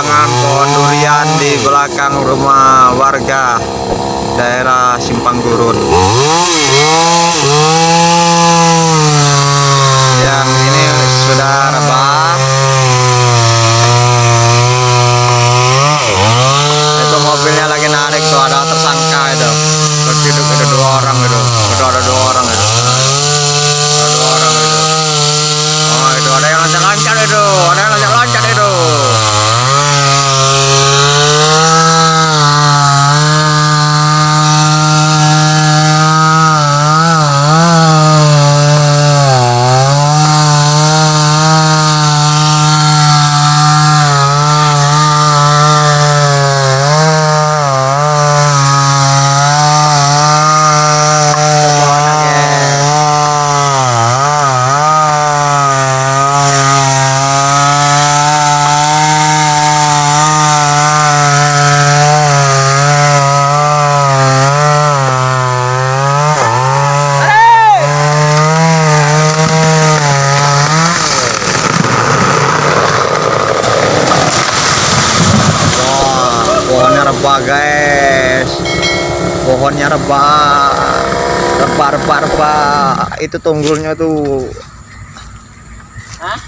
penebangan pohon durian di belakang rumah warga daerah Simpang Gurun. Yang ini sudah rebah. Itu mobilnya lagi narik tuh, ada tersangka itu. Berduduk ada dua orang itu. Ada dua orang itu. Ada dua orang itu. Oh itu ada yang loncat-loncat itu. Ada yang loncat-loncat itu. Pohonnya rebah guys, pohonnya rebah, itu tunggulnya tuh. Hah?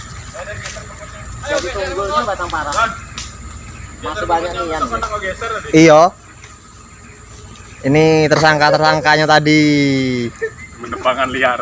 Jadi tunggulnya batang parah. Masih banyak nih yang. Iya. Ini tersangkanya tadi. Menebangan liar.